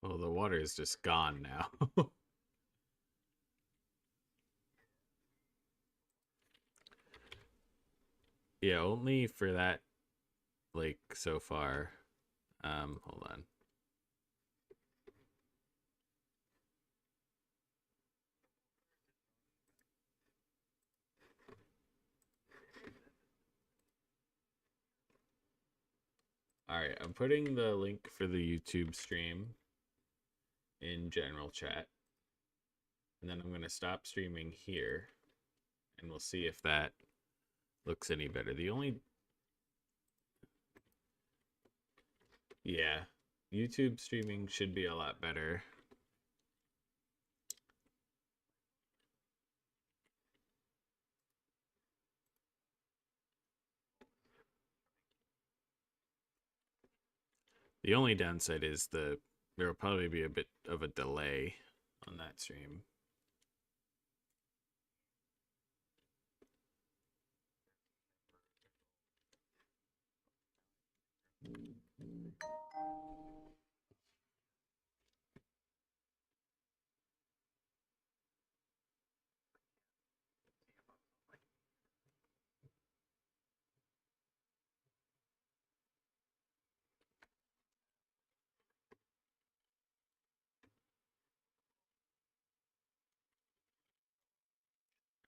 Well, the water is just gone now. Yeah, only for that lake so far. Hold on. All right, I'm putting the link for the YouTube stream in general chat, and then I'm going to stop streaming here, and we'll see if that looks any better. The only, yeah, YouTube streaming should be a lot better. The only downside is there will probably be a bit of a delay on that stream.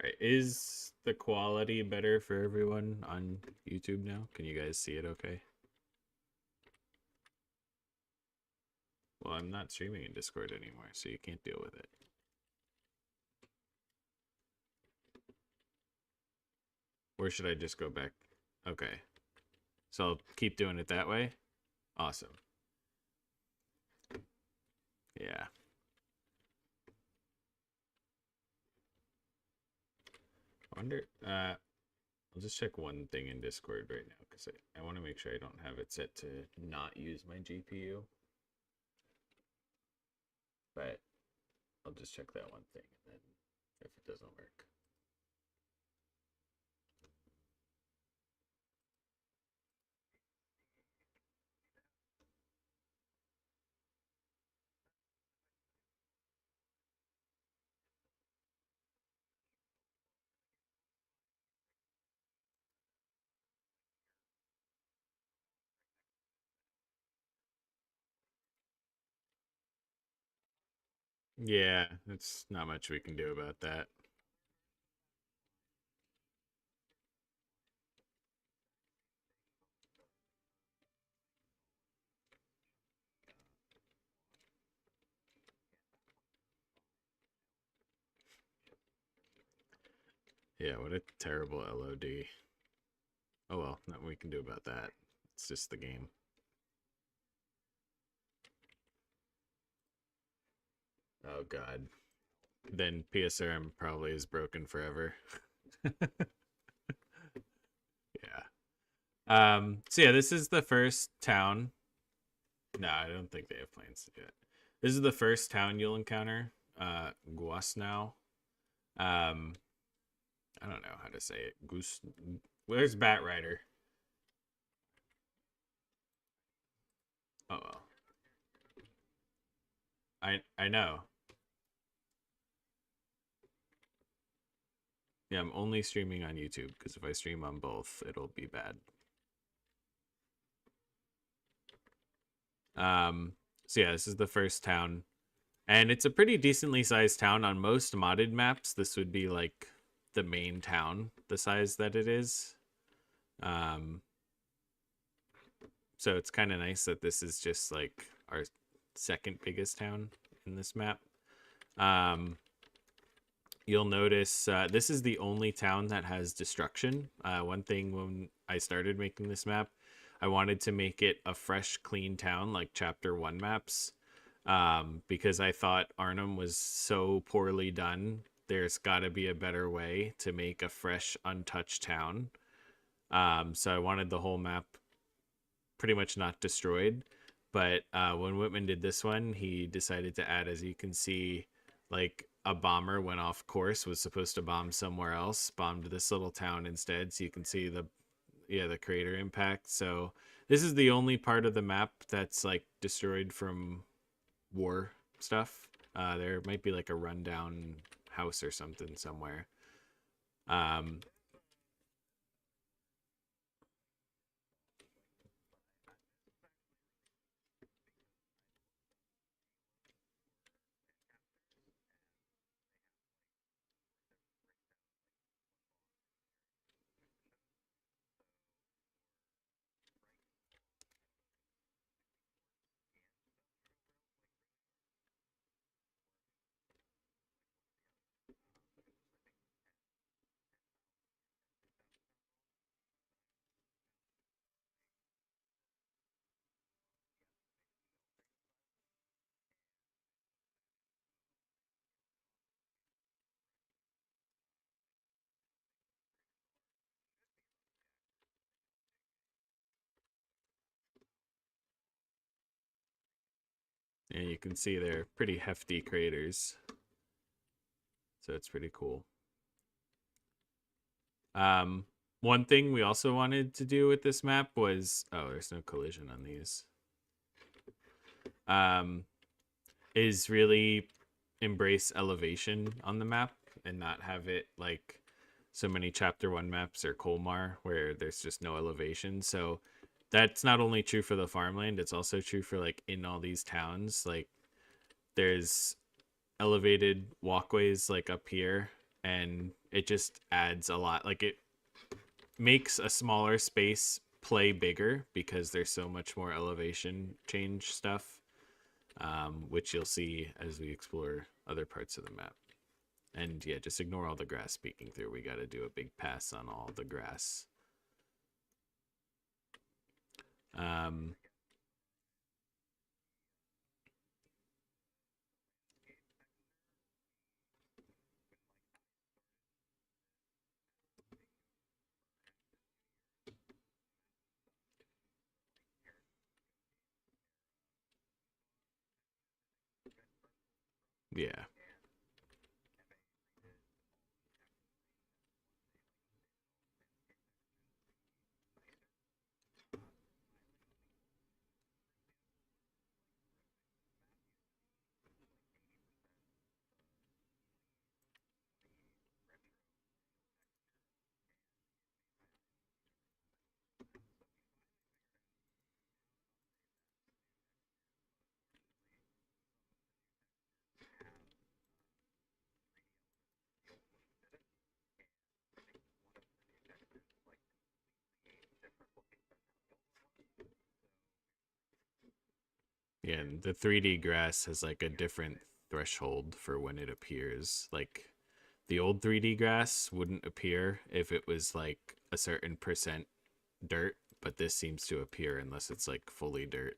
All right, is the quality better for everyone on YouTube now? Can you guys see it okay? Well, I'm not streaming in Discord anymore, so you can't deal with it. Or should I just go back? Okay. So I'll keep doing it that way? Awesome. Yeah. I wonder, I'll just check one thing in Discord right now because I want to make sure I don't have it set to not use my GPU. But I'll just check that one thing, and then if it doesn't work. Yeah, it's not much we can do about that. Yeah, what a terrible LOD. Oh well, nothing we can do about that. It's just the game. Oh god. Then PSRM probably is broken forever. Yeah. So yeah, this is the first town. No, I don't think they have plans to do it. This is the first town you'll encounter. Guasnau. Um, I don't know how to say it. Goose. Where's Bat Rider? Oh well. I know. Yeah, I'm only streaming on YouTube because if I stream on both, it'll be bad. So yeah, this is the first town, and it's a pretty decently sized town. On most modded maps, this would be like the main town, the size that it is. Um, so it's kind of nice that this is just like our second biggest town in this map. You'll notice this is the only town that has destruction. One thing when I started making this map, I wanted to make it a fresh, clean town like Chapter 1 maps because I thought Arnhem was so poorly done. There's got to be a better way to make a fresh, untouched town. So I wanted the whole map pretty much not destroyed. But when Whitman did this one, he decided to add, as you can see, like a bomber went off course, was supposed to bomb somewhere else, bombed this little town instead. So you can see the crater impact. So this is the only part of the map that's like destroyed from war stuff. There might be like a rundown house or something somewhere. Um, and you can see they're pretty hefty craters, so it's pretty cool. Um, One thing we also wanted to do with this map was, oh, there's no collision on these. Um, is really embrace elevation on the map and not have it like so many chapter 1 maps or Colmar where there's just no elevation. So that's not only true for the farmland, it's also true for like in all these towns. Like there's elevated walkways like up here, and it just adds a lot. Like it makes a smaller space play bigger because there's so much more elevation change stuff, which you'll see as we explore other parts of the map. And yeah, just ignore all the grass peeking through. We got to do a big pass on all the grass. Um, yeah. Yeah, and the 3D grass has like a different threshold for when it appears. Like the old 3D grass wouldn't appear if it was like a certain percent dirt, but this seems to appear unless it's like fully dirt.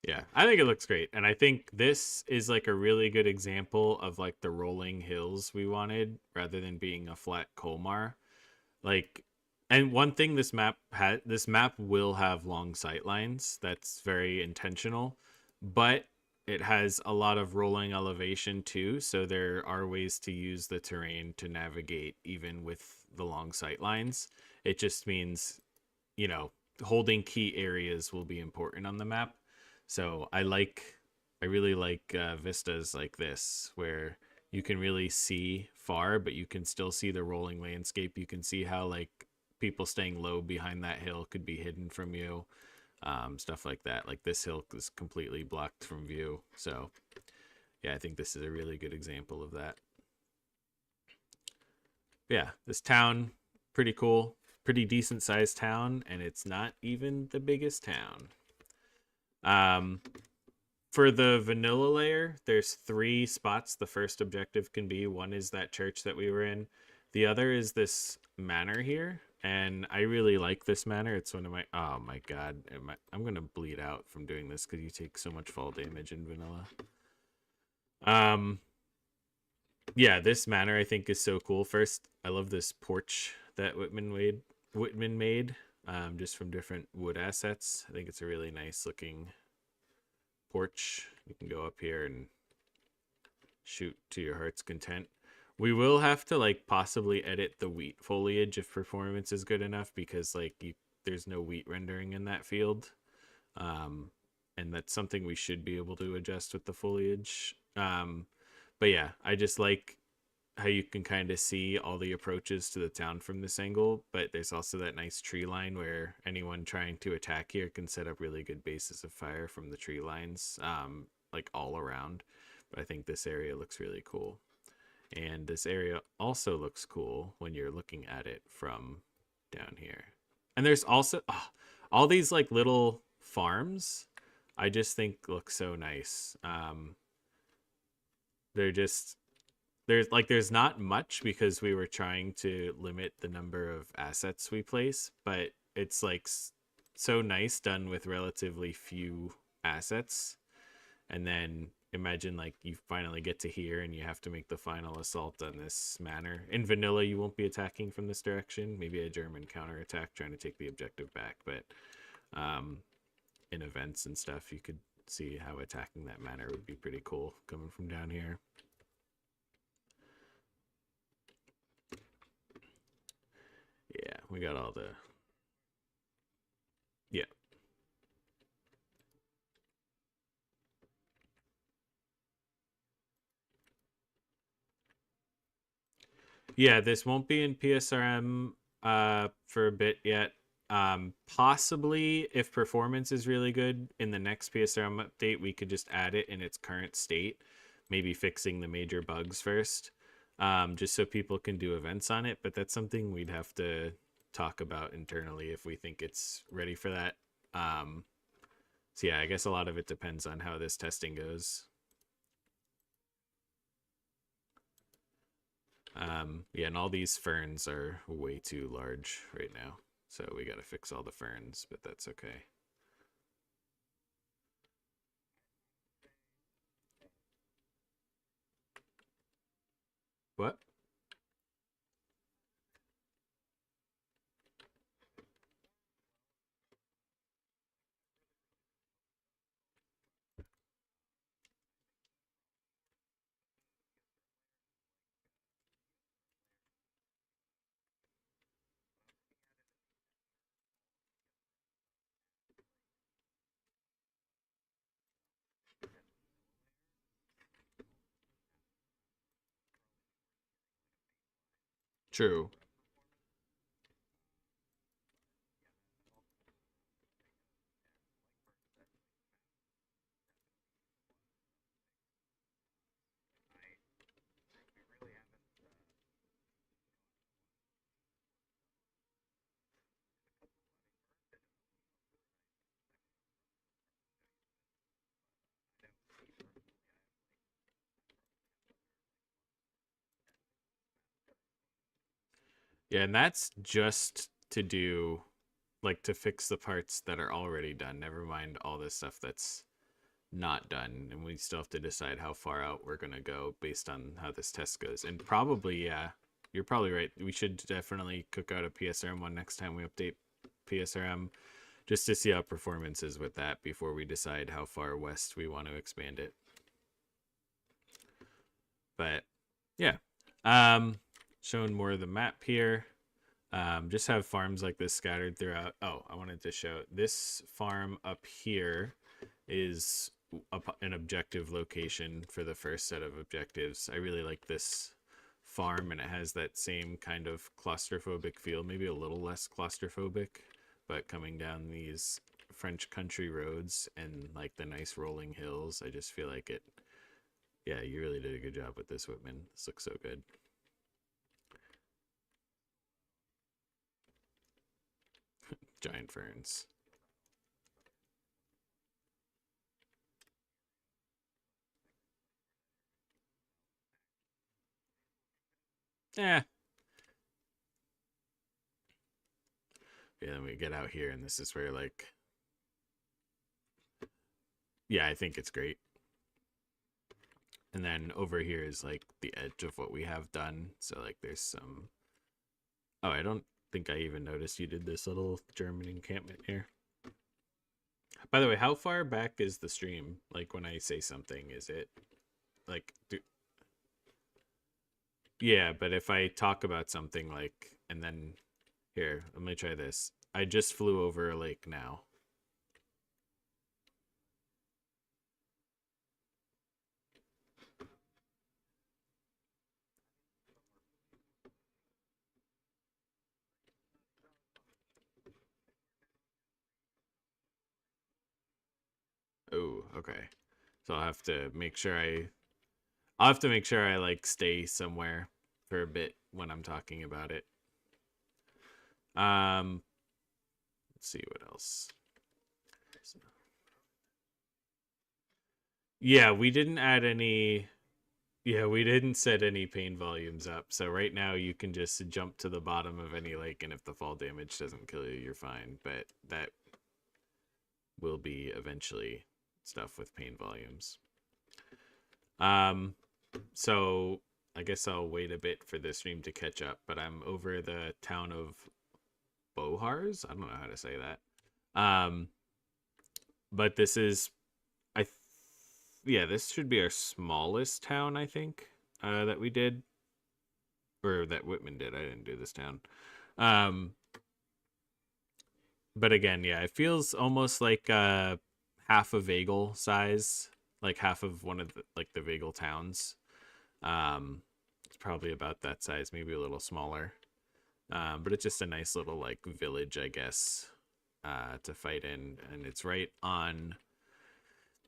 Yeah, I think it looks great. And I think this is like a really good example of like the rolling hills we wanted rather than being a flat Colmar. Like, and one thing this map will have long sight lines. That's very intentional, but it has a lot of rolling elevation too. So there are ways to use the terrain to navigate even with the long sight lines. It just means, you know, holding key areas will be important on the map. So I really like vistas like this where you can really see far, but you can still see the rolling landscape. You can see how like people staying low behind that hill could be hidden from you, stuff like that. Like this hill is completely blocked from view. So Yeah, I think this is a really good example of that. Yeah, this town, pretty cool, pretty decent sized town, and it's not even the biggest town. Um, for the vanilla layer, there's 3 spots the first objective can be. One is that church that we were in. The other is this manor here, and I really like this manor. It's one of my, oh my god, I'm gonna bleed out from doing this because you take so much fall damage in vanilla. Um, yeah, this manor I think is so cool. First, I love this porch that Whitman made, just from different wood assets. I think it's a really nice looking porch. You can go up here and shoot to your heart's content. We will have to like possibly edit the wheat foliage if performance is good enough, because there's no wheat rendering in that field. And that's something we should be able to adjust with the foliage. But yeah, I just like how you can kind of see all the approaches to the town from this angle, but there's also that nice tree line where anyone trying to attack here can set up really good bases of fire from the tree lines, like all around. But I think this area looks really cool. And this area also looks cool when you're looking at it from down here. And there's also all these like little farms I just think look so nice. They're just there's not much because we were trying to limit the number of assets we place, but it's like so nice done with relatively few assets. And then imagine like you finally get to here and you have to make the final assault on this manor. In vanilla, you won't be attacking from this direction. Maybe a German counterattack trying to take the objective back, but in events and stuff, you could see how attacking that manor would be pretty cool coming from down here. Yeah, we got all the... Yeah. Yeah, this won't be in PSRM for a bit yet. Possibly, if performance is really good in the next PSRM update, we could just add it in its current state, maybe fixing the major bugs first, just so people can do events on it. But that's something we'd have to talk about internally if we think it's ready for that. So yeah, I guess a lot of it depends on how this testing goes. Yeah, and all these ferns are way too large right now. So we gotta fix all the ferns, but that's okay. What? True. Yeah, and that's just to do, like, to fix the parts that are already done. Never mind all this stuff that's not done. And we still have to decide how far out we're going to go based on how this test goes. And probably, yeah, you're probably right. We should definitely cook out a PSRM one next time we update PSRM, just to see how performance is with that before we decide how far west we want to expand it. But yeah, showing more of the map here. Just have farms like this scattered throughout. Oh, I wanted to show this farm up here is an objective location for the first set of objectives. I really like this farm, and it has that same kind of claustrophobic feel, maybe a little less claustrophobic, but coming down these French country roads and like the nice rolling hills, I just feel like it Yeah, you really did a good job with this, Whitman. This looks so good. Giant ferns. Yeah. Yeah, then we get out here, and this is where, like, yeah, I think it's great. And then over here is like the edge of what we have done. So, like, there's some. Oh, I don't think I even noticed you did this little German encampment here. By the way, how far back is the stream? Like, when I say something, is it like, yeah, but if I talk about something, like, and then here, let me try this. I just flew over a lake now. Oh, okay. So I'll have to make sure I like stay somewhere for a bit when I'm talking about it. Um, let's see what else. Yeah, we didn't add any. Yeah, we didn't set any pain volumes up. So right now you can just jump to the bottom of any lake, and if the fall damage doesn't kill you, you're fine. But that will be eventually stuff with pain volumes. Um, so I guess I'll wait a bit for the stream to catch up. But I'm over the town of Bohars. I don't know how to say that. Um, but this is I yeah, this should be our smallest town, I think, that we did, or that Whitman did. I didn't do this town. Um, but again, yeah, it feels almost like half a Vagel size, like half of one of the Vagel towns. It's probably about that size, maybe a little smaller. But it's just a nice little like village, I guess, to fight in, and it's right on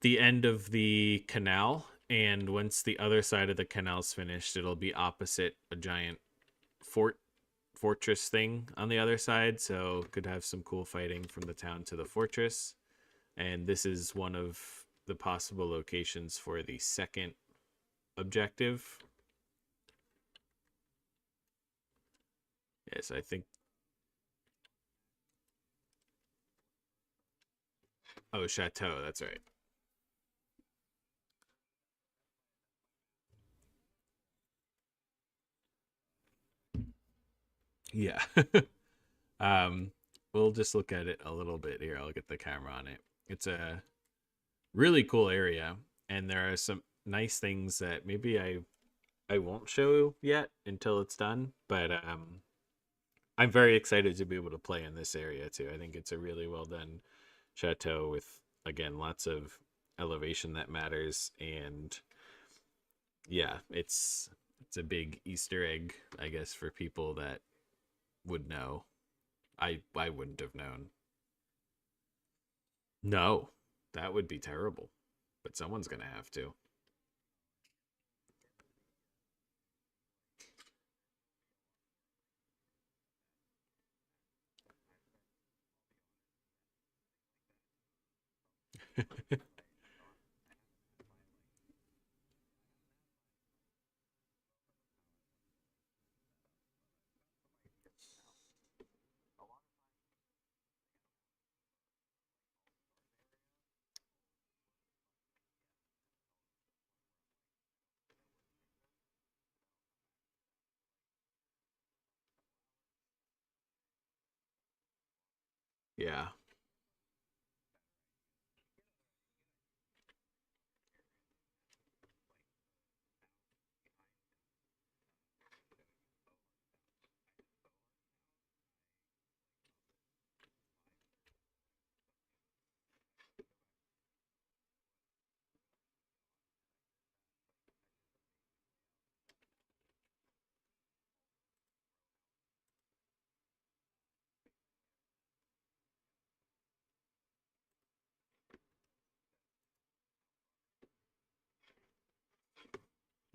the end of the canal. And once the other side of the canal's finished, it'll be opposite a giant fortress thing on the other side. So could have some cool fighting from the town to the fortress. And this is one of the possible locations for the second objective. Yes, I think. Oh, Chateau. That's right. Yeah. um, we'll just look at it a little bit here. I'll get the camera on it. It's a really cool area, and there are some nice things that maybe I won't show yet until it's done. But I'm very excited to be able to play in this area too. I think it's a really well done chateau with, again, lots of elevation that matters, and yeah, it's a big Easter egg, I guess, for people that would know. I wouldn't have known. No, that would be terrible, but someone's gonna have to. Yeah.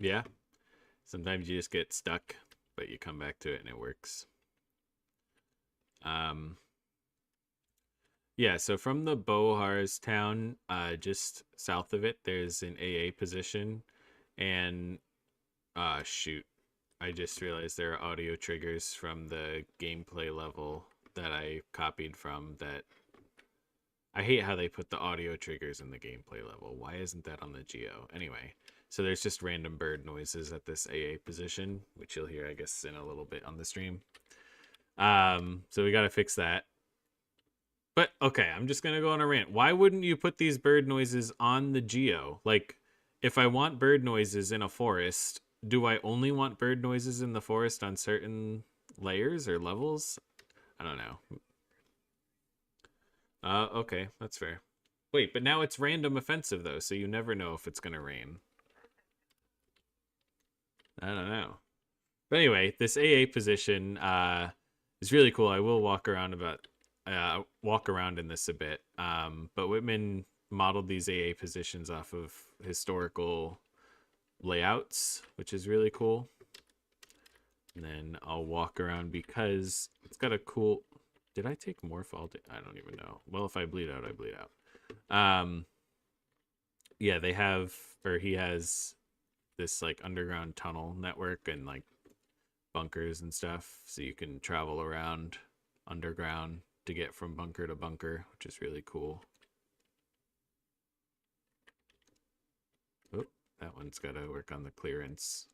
Yeah. Sometimes you just get stuck, but you come back to it and it works. Um, yeah, so from the Bohars town, just south of it, there's an AA position. And shoot, I just realized there are audio triggers from the gameplay level that I copied from that. I hate how they put the audio triggers in the gameplay level. Why isn't that on the Geo? Anyway, so there's just random bird noises at this AA position, which you'll hear, I guess, in a little bit on the stream. So we got to fix that. But okay, I'm just gonna go on a rant. Why wouldn't you put these bird noises on the Geo? Like, if I want bird noises in a forest, do I only want bird noises in the forest on certain layers or levels? I don't know. Okay, that's fair. Wait, but now it's random offensive though, so you never know if it's gonna rain. I don't know. But anyway, this AA position is really cool. I will walk around in this a bit. But Whitman modeled these AA positions off of historical layouts, which is really cool. And then I'll walk around because it's got a cool. Did I take more fault? I don't even know. Well, if I bleed out, I bleed out. Yeah, they have, or he has this like underground tunnel network and like bunkers and stuff, so you can travel around underground to get from bunker to bunker, which is really cool. Oh, that one's got to work on the clearance.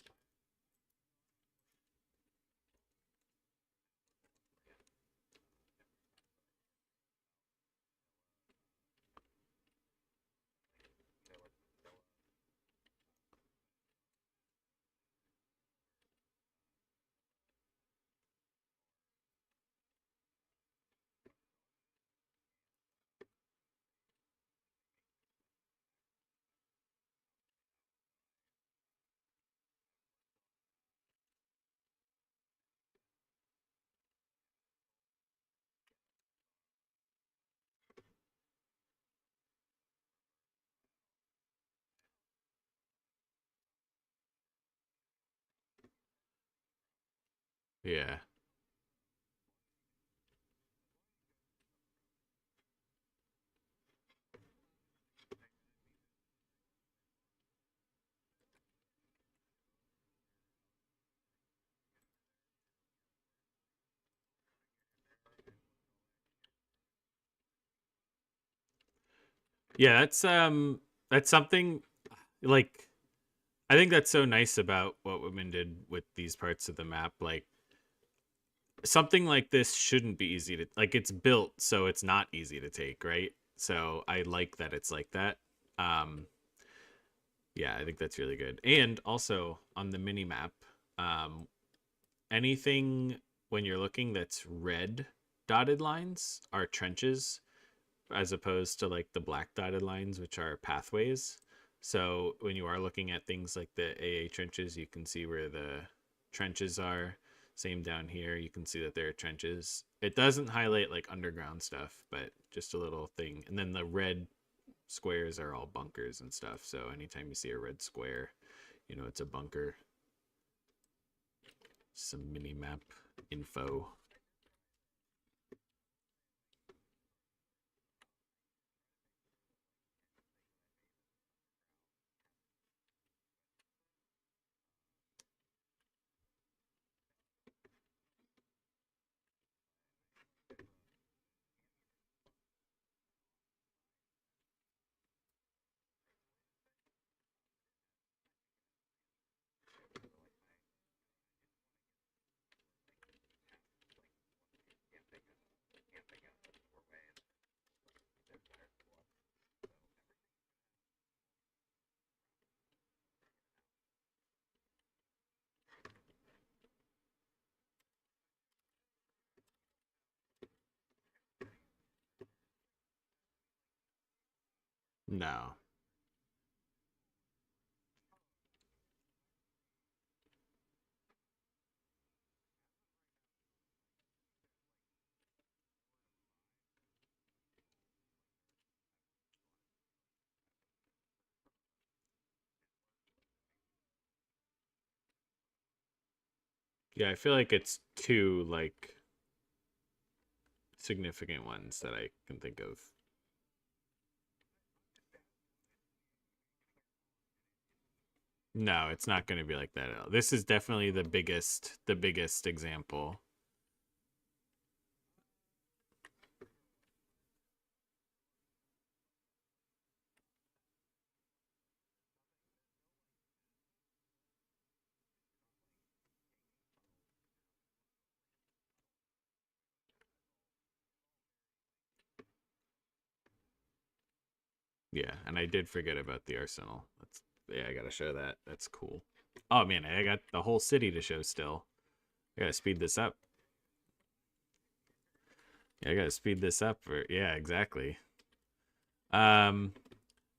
Yeah. Yeah, that's something like I think that's so nice about what women did with these parts of the map. Like something like this shouldn't be easy to like it's built so it's not easy to take, right? So I like that it's like that. Um yeah, I think that's really good. And also on the mini map, um anything when you're looking that's red dotted lines are trenches as opposed to like the black dotted lines which are pathways. So when you are looking at things like the AA trenches, you can see where the trenches are. Same down here, you can see that there are trenches. It doesn't highlight like underground stuff, but just a little thing. And then the red squares are all bunkers and stuff. So anytime you see a red square, you know it's a bunker. Some mini map info. No. Yeah, I feel like it's two like significant ones that I can think of. No, it's not going to be like that at all. This is definitely the biggest example. Yeah, and I did forget about the arsenal. That's yeah, I gotta show that. That's cool. Oh man, I got the whole city to show still. I gotta speed this up. Yeah, I gotta speed this up. Yeah, exactly. Um,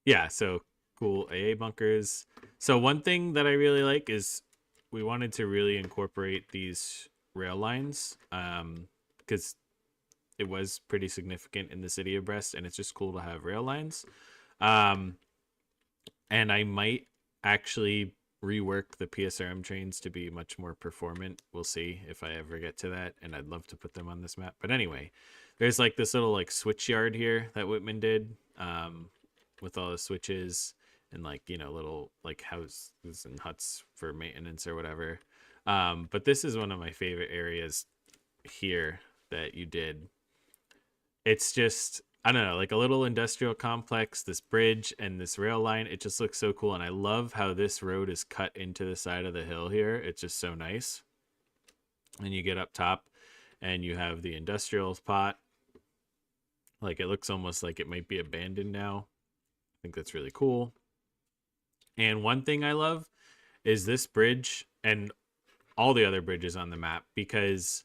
yeah. So cool AA bunkers. So one thing that I really like is we wanted to really incorporate these rail lines. Because it was pretty significant in the city of Brest, and it's just cool to have rail lines. Um, and I might actually rework the PSRM trains to be much more performant. We'll see if I ever get to that, and I'd love to put them on this map. But anyway, there's like this little like switch yard here that Whitman did, with all the switches and like little like houses and huts for maintenance or whatever. But this is one of my favorite areas here that you did. It's just I don't know, like a little industrial complex, this bridge and this rail line. It just looks so cool, and I love how this road is cut into the side of the hill here. It's just so nice. And you get up top, and you have the industrial spot. Like it looks almost like it might be abandoned now. I think that's really cool. And one thing I love is this bridge and all the other bridges on the map because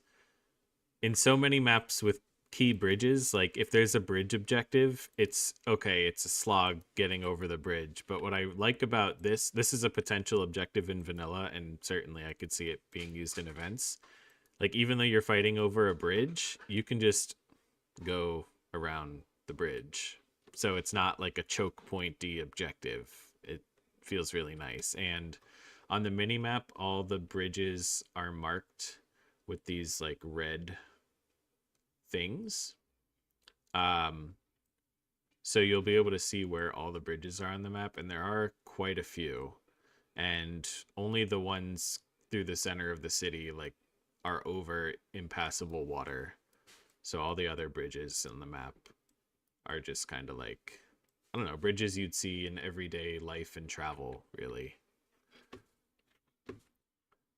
in so many maps with key bridges, like if there's a bridge objective, it's okay, it's a slog getting over the bridge. But what I like about this is a potential objective in vanilla, and certainly I could see it being used in events. Like even though you're fighting over a bridge, you can just go around the bridge. So it's not like a choke pointy objective. It feels really nice. And on the mini map, all the bridges are marked with these like red things. Um, so you'll be able to see where all the bridges are on the map, and there are quite a few. And only the ones through the center of the city like are over impassable water. So all the other bridges on the map are just kind of like I don't know, bridges you'd see in everyday life and travel, really.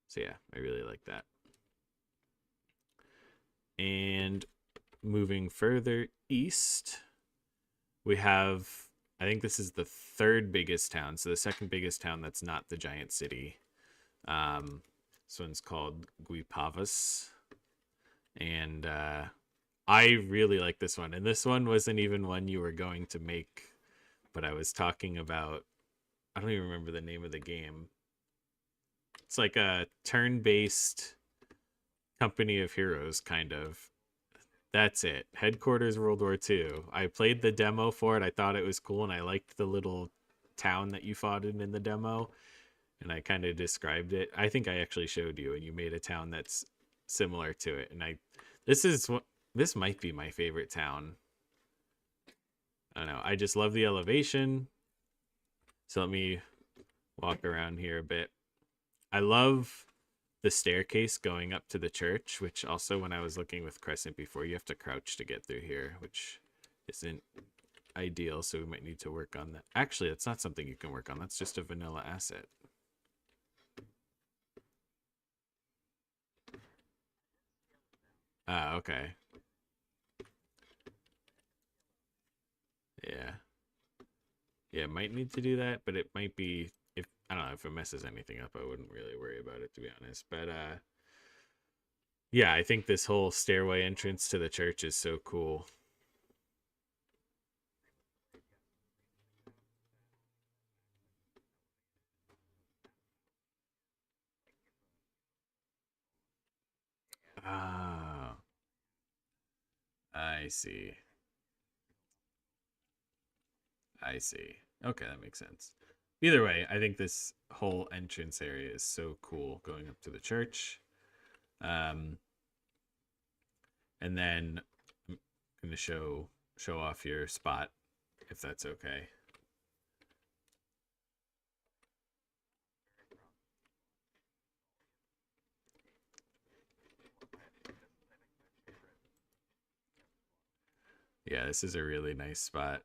So yeah, I really like that. And moving further east, we have I think this is the third biggest town, so the second biggest town that's not the giant city. Um, this one's called Guipavas, and I really like this one. And this one wasn't even one you were going to make, but I was talking about. I don't even remember the name of the game. It's like a turn-based company of heroes, kind of. That's it. Headquarters World War II. I played the demo for it. I thought it was cool, and I liked the little town that you fought in the demo. And I kind of described it. I think I actually showed you, and you made a town that's similar to it. And this is what this might be my favorite town. I don't know. I just love the elevation. So let me walk around here a bit. I love the staircase going up to the church, which also when I was looking with Crescent before, you have to crouch to get through here, which isn't ideal. So we might need to work on that. Actually, that's not something you can work on. That's just a vanilla asset. Ah, okay. Yeah. Yeah, might need to do that, but it might be if I don't know if it messes anything up, I wouldn't really worry about it to be honest. But yeah, I think this whole stairway entrance to the church is so cool. Ah, I see. I see. Okay, that makes sense. Either way, I think this whole entrance area is so cool going up to the church. Um, and then I'm gonna show off your spot if that's okay. Yeah, this is a really nice spot.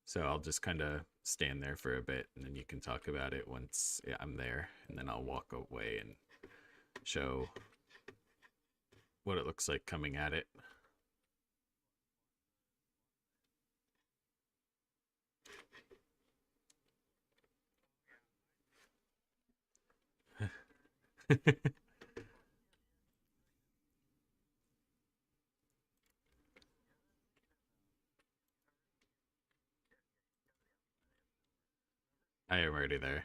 So I'll just kind of stand there for a bit and then you can talk about it once I'm there. And then I'll walk away and show what it looks like coming at it. I am already there.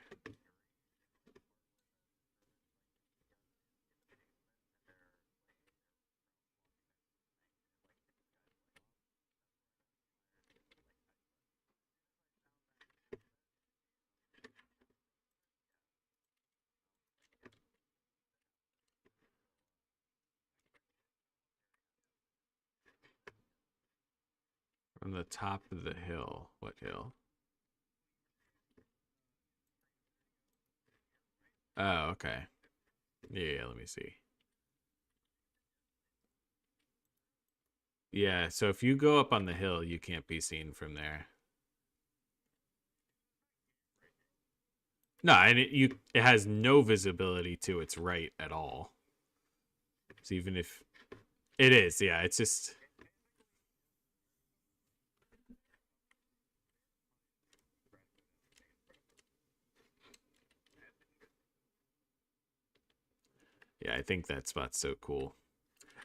From the top of the hill. What hill? Oh, okay. Yeah, let me see. Yeah, so if you go up on the hill, you can't be seen from there. No, and it has no visibility to its right at all. So even if it is, yeah, it's just yeah, I think that spot's so cool.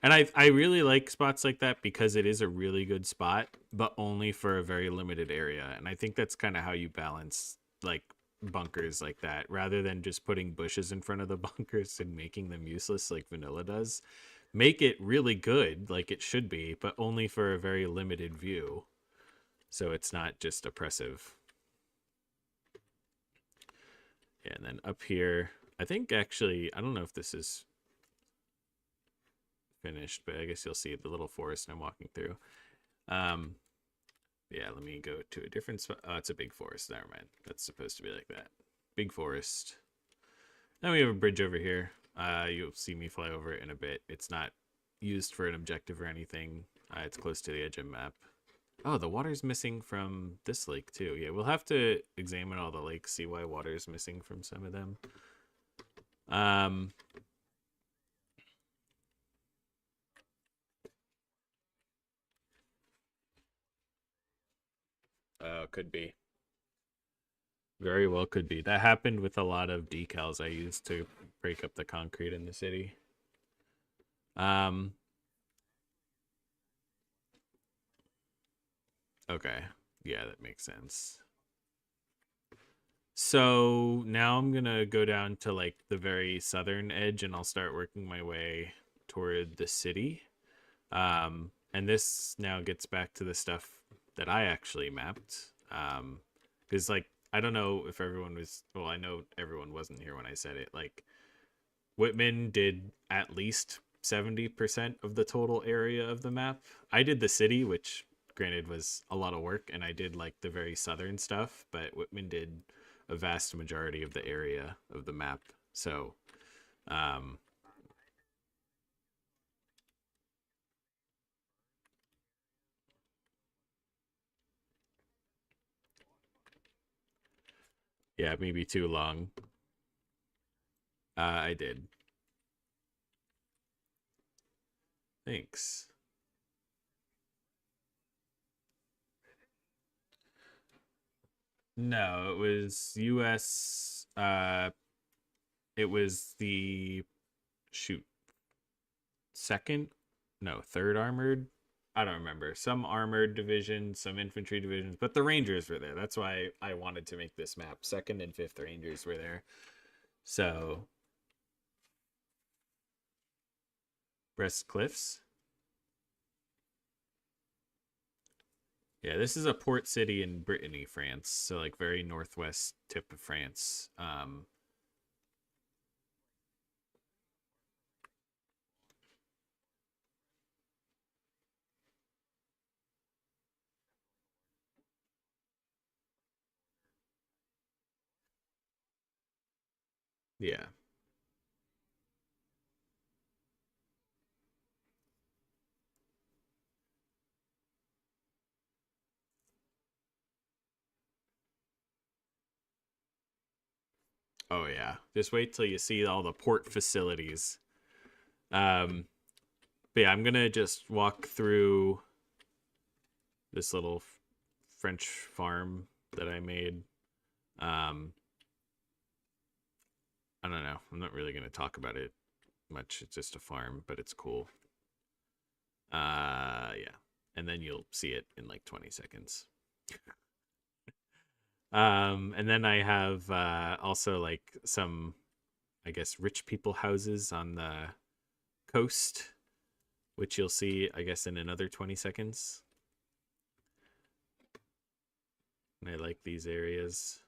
And I really like spots like that because it is a really good spot, but only for a very limited area. And I think that's kind of how you balance like bunkers like that rather than just putting bushes in front of the bunkers and making them useless like vanilla does. Make it really good like it should be, but only for a very limited view. So it's not just oppressive. Yeah, and then up here, I think actually, I don't know if this is finished, but I guess you'll see the little forest I'm walking through. Um, yeah, let me go to a different spot. Oh, it's a big forest. Never mind. That's supposed to be like that. Big forest. Then we have a bridge over here. You'll see me fly over it in a bit. It's not used for an objective or anything. It's close to the edge of the map. Oh, the water's missing from this lake too. Yeah, we'll have to examine all the lakes, see why water's missing from some of them. Um, could be. Very well could be. That happened with a lot of decals I used to break up the concrete in the city. Um, okay. Yeah, that makes sense. So now I'm gonna go down to like the very southern edge and I'll start working my way toward the city. And this now gets back to the stuff that I actually mapped. Because like I don't know if everyone was well, I know everyone wasn't here when I said it. Like Whitman did at least 70% of the total area of the map. I did the city, which granted was a lot of work, and I did like the very southern stuff, but Whitman did a vast majority of the area of the map. So, um, yeah, maybe too long. I did. Thanks. No, it was US. It was the shoot second, no, third armored. I don't remember. Some armored divisions, some infantry divisions, but the Rangers were there. That's why I wanted to make this map. Second and fifth Rangers were there. So, Brest Cliffs. Yeah, this is a port city in Brittany, France. So, like, very northwest tip of France. Yeah. Oh yeah. Just wait till you see all the port facilities. Um, but yeah, I'm gonna just walk through this little French farm that I made. Um, I don't know. I'm not really gonna talk about it much. It's just a farm, but it's cool. Yeah. And then you'll see it in like 20 seconds. And then I have also like some, I guess, rich people houses on the coast, which you'll see, I guess, in another 20 seconds. And I like these areas.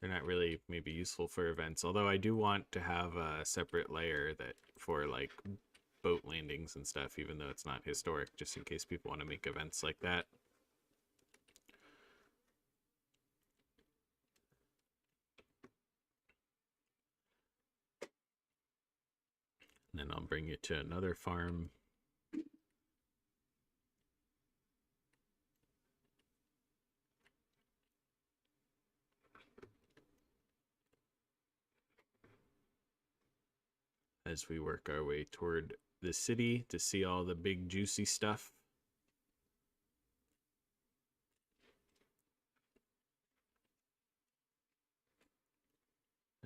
They're not really maybe useful for events, although I do want to have a separate layer that for like boat landings and stuff, even though it's not historic, just in case people want to make events like that. And then I'll bring you to another farm. As we work our way toward the city to see all the big juicy stuff.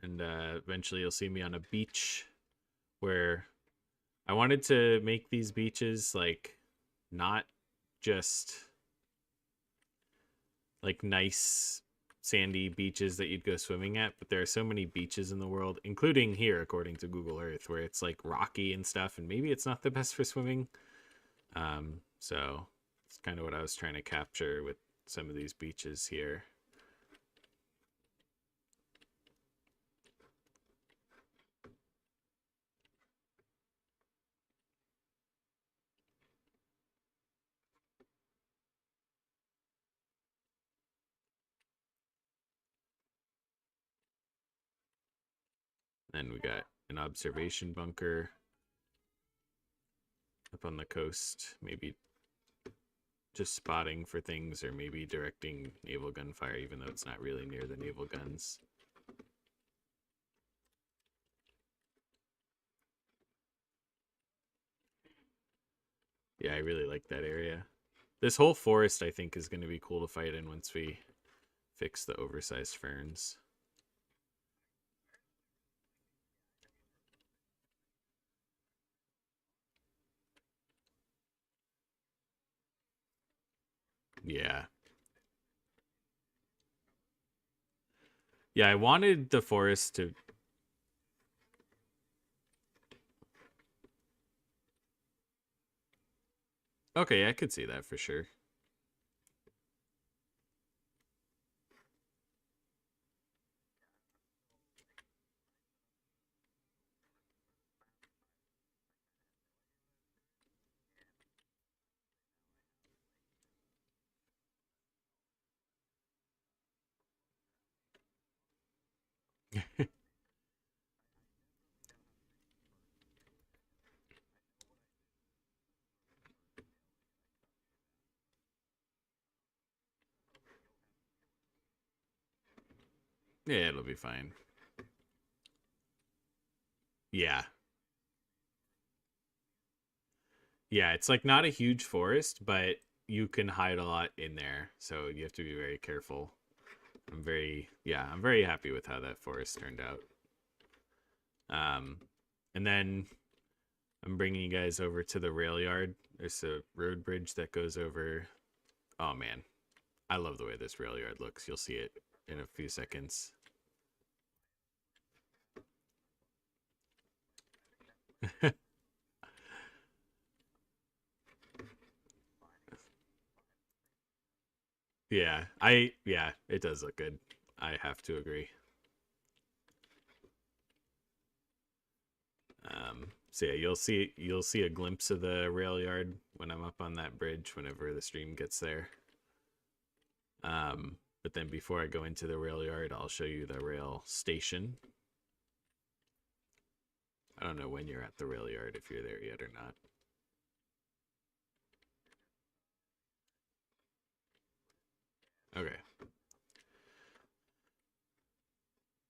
And eventually you'll see me on a beach where I wanted to make these beaches like not just like nice sandy beaches that you'd go swimming at, but there are so many beaches in the world, including here according to Google Earth, where it's like rocky and stuff, and maybe it's not the best for swimming. So it's kind of what I was trying to capture with some of these beaches here. Then we got an observation bunker up on the coast, maybe just spotting for things or maybe directing naval gunfire, even though it's not really near the naval guns. Yeah, I really like that area. This whole forest, I think, is going to be cool to fight in once we fix the oversized ferns. Yeah. Yeah, I wanted the forest to... Okay, I could see that for sure. Yeah, it'll be fine. Yeah. Yeah, it's like not a huge forest, but you can hide a lot in there. So you have to be very careful. I'm very happy with how that forest turned out. Um, and then I'm bringing you guys over to the rail yard. There's a road bridge that goes over. Oh man, I love the way this rail yard looks. You'll see it in a few seconds. Yeah, it does look good. I have to agree. So yeah, you'll see a glimpse of the rail yard when I'm up on that bridge whenever the stream gets there. But then before I go into the rail yard, I'll show you the rail station. I don't know when you're at the rail yard, if you're there yet or not. Okay.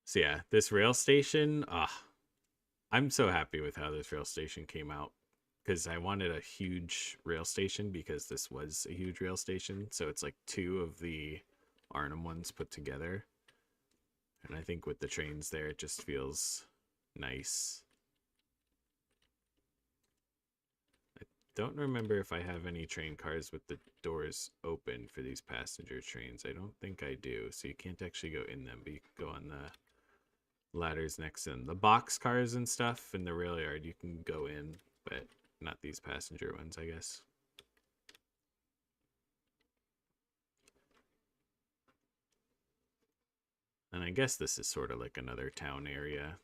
So yeah, this rail station, I'm so happy with how this rail station came out because I wanted a huge rail station because this was a huge rail station. So it's like two of the Arnhem ones put together. And I think with the trains there, it just feels nice. I don't remember if I have any train cars with the doors open for these passenger trains. I don't think I do. So you can't actually go in them, but you can go on the ladders next to them. The box cars and stuff in the rail yard you can go in, but not these passenger ones, I guess. And I guess this is sort of like another town area.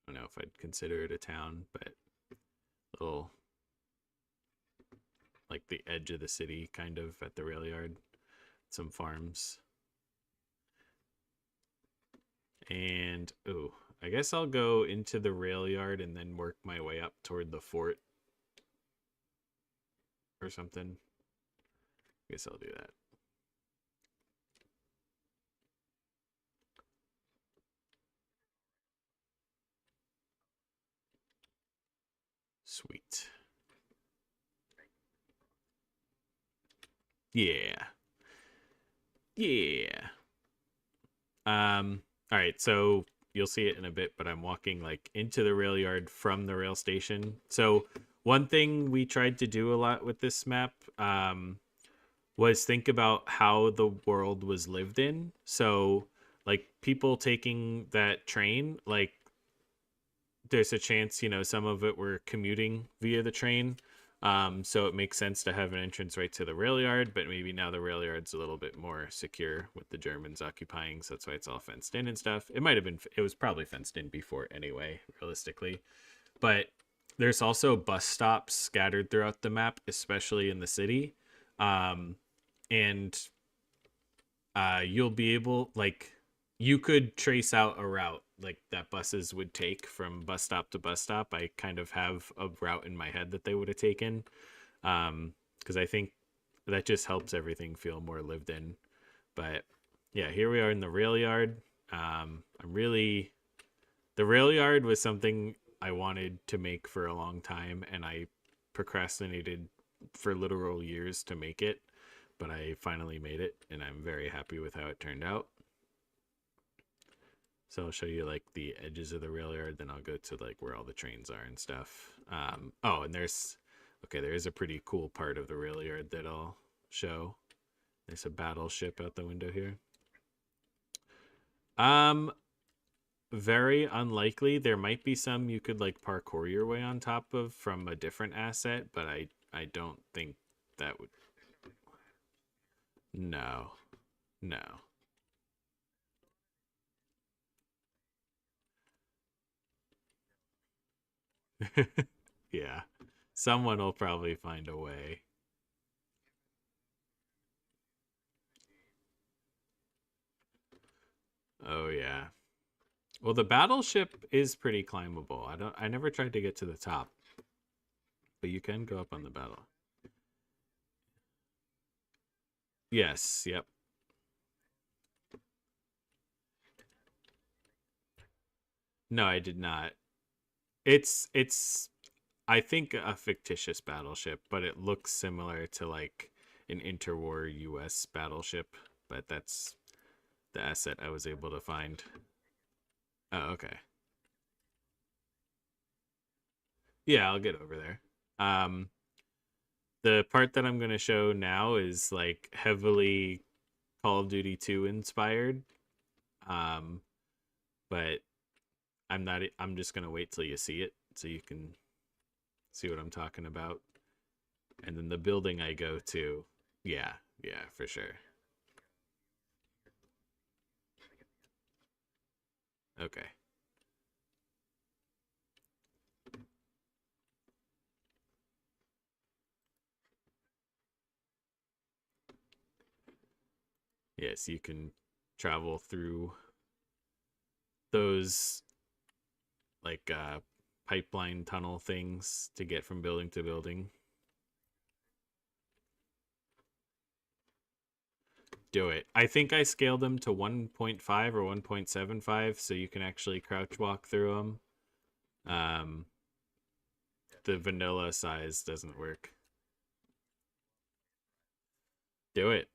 I don't know if I'd consider it a town, but little like the edge of the city kind of at the rail yard. Some farms. And oh, I guess I'll go into the rail yard and then work my way up toward the fort or something. I guess I'll do that. Sweet. Yeah. Yeah. All right, so you'll see it in a bit, but I'm walking like into the rail yard from the rail station. So one thing we tried to do a lot with this map was think about how the world was lived in. So like people taking that train, like there's a chance, some of it were commuting via the train. So it makes sense to have an entrance right to the rail yard, but maybe now the rail yard's a little bit more secure with the Germans occupying, so that's why it's all fenced in and stuff. It was probably fenced in before anyway, realistically. But there's also bus stops scattered throughout the map, especially in the city. And you'll be able, like, you could trace out a route like that buses would take from bus stop to bus stop. I kind of have a route in my head that they would have taken, because I think that just helps everything feel more lived in. But yeah, here we are in the rail yard. The rail yard was something I wanted to make for a long time, and I procrastinated for literal years to make it, but I finally made it, and I'm very happy with how it turned out. So I'll show you like the edges of the rail yard, then I'll go to like where all the trains are and stuff. And there is a pretty cool part of the rail yard that I'll show. There's a battleship out the window here. Very unlikely. There might be some you could like parkour your way on top of from a different asset, but I don't think that would. No, no. Yeah, someone will probably find a way. Oh yeah. Well, the battleship is pretty climbable. I never tried to get to the top, but you can go up on the battle. Yes, yep. No, I did not. It's I think a fictitious battleship, but it looks similar to like an interwar US battleship, but that's the asset I was able to find. Oh, okay. Yeah, I'll get over there. Um the part that I'm going to show now is like heavily Call of Duty 2 inspired. Um but I'm just going to wait till you see it so you can see what I'm talking about. And then the building I go to, yeah, yeah, for sure. Okay. Yes, you can travel through those like pipeline tunnel things to get from building to building. Do it. I think I scaled them to 1.5 or 1.75 so you can actually crouch walk through them. The vanilla size doesn't work. Do it.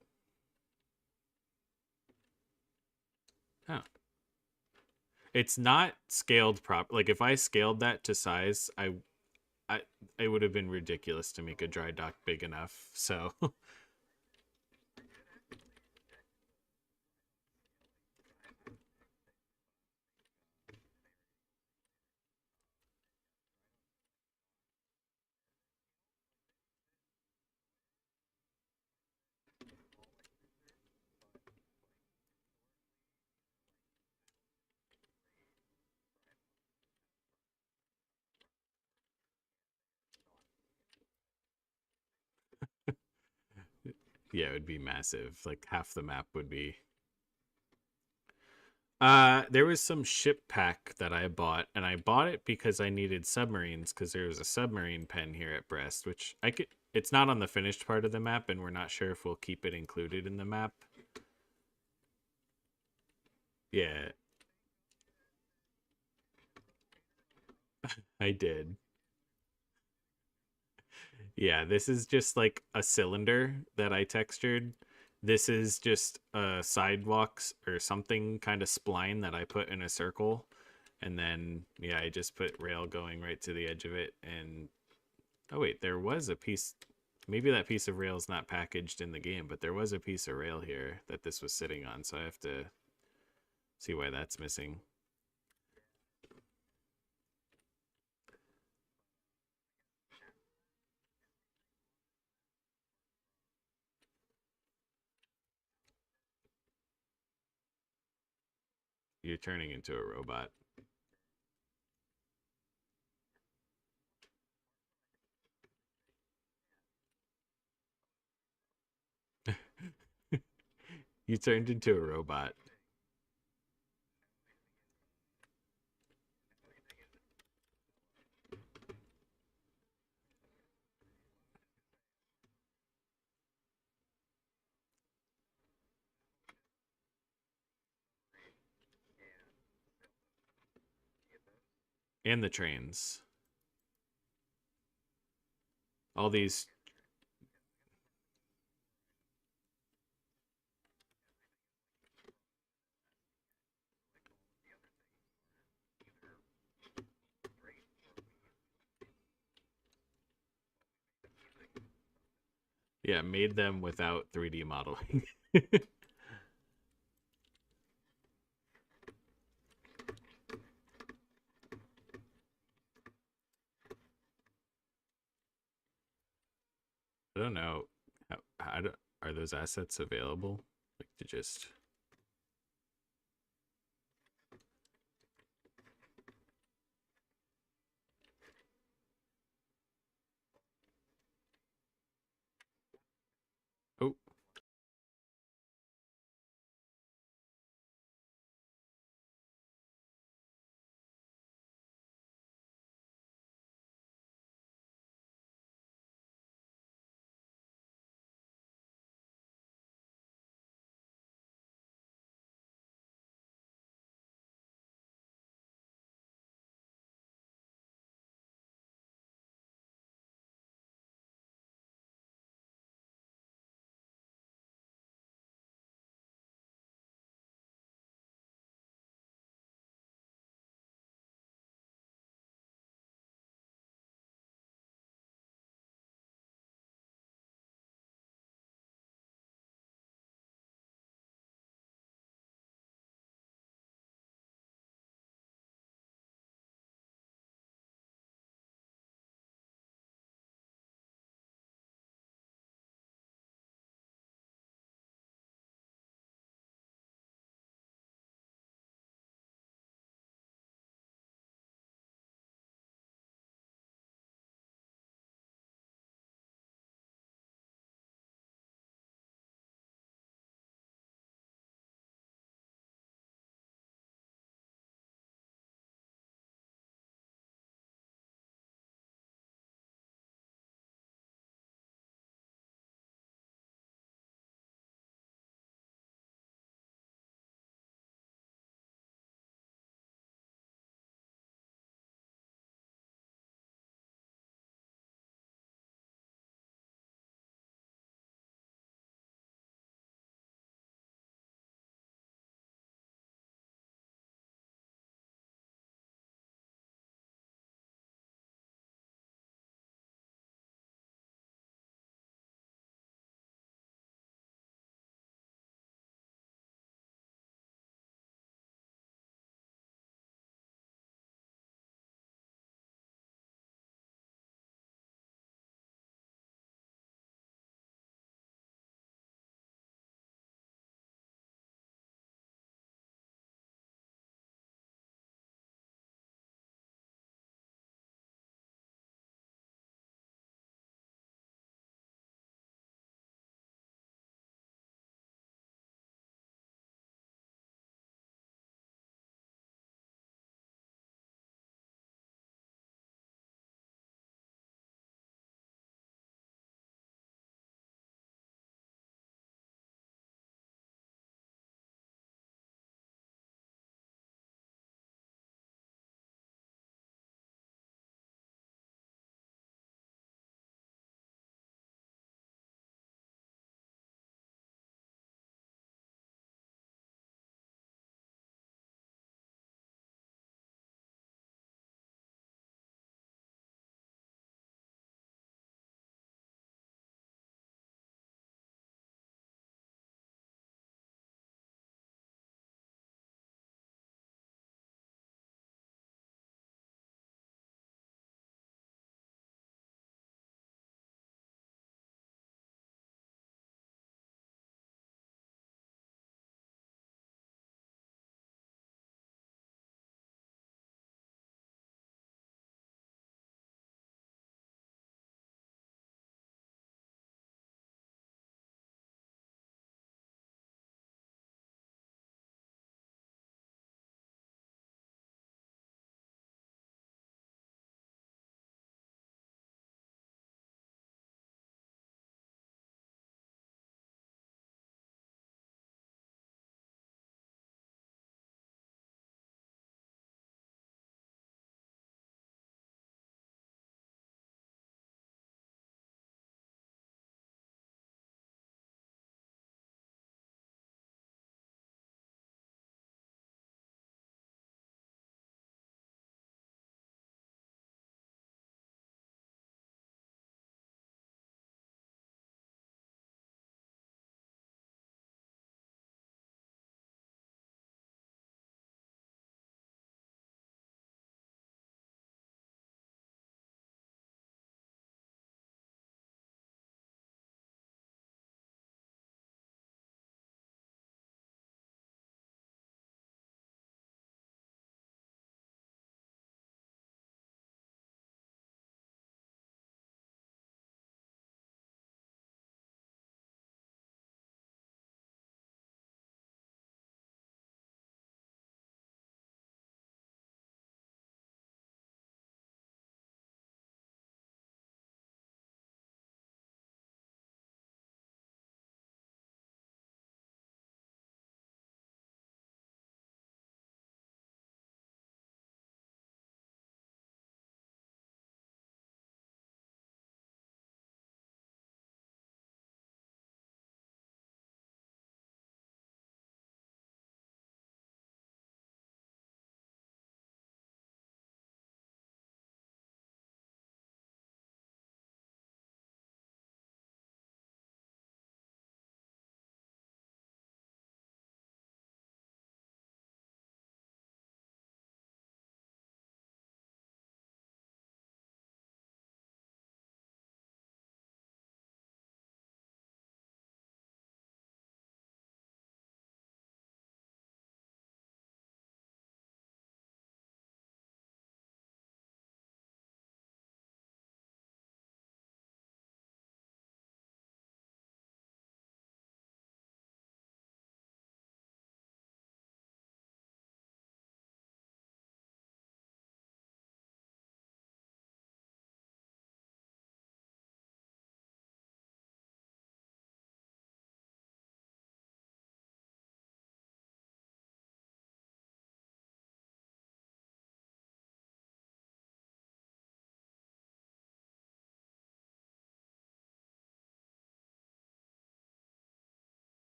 Oh. It's not scaled prop. Like if I scaled that to size, I it would have been ridiculous to make a dry dock big enough. So yeah, it would be massive. Like half the map would be. There was some ship pack that I bought, and I bought it because I needed submarines because there was a submarine pen here at Brest, which I could. It's not on the finished part of the map, and we're not sure if we'll keep it included in the map. Yeah, I did. Yeah, this is just like a cylinder that I textured. This is just a sidewalks or something kind of spline that I put in a circle. And then, yeah, I just put rail going right to the edge of it. And oh, wait, there was a piece. Maybe that piece of rail is not packaged in the game, but there was a piece of rail here that this was sitting on. So I have to see why that's missing. You're turning into a robot. You turned into a robot. And the trains. All these. Yeah, made them without 3D modeling. I don't know. How are those assets available? Like to just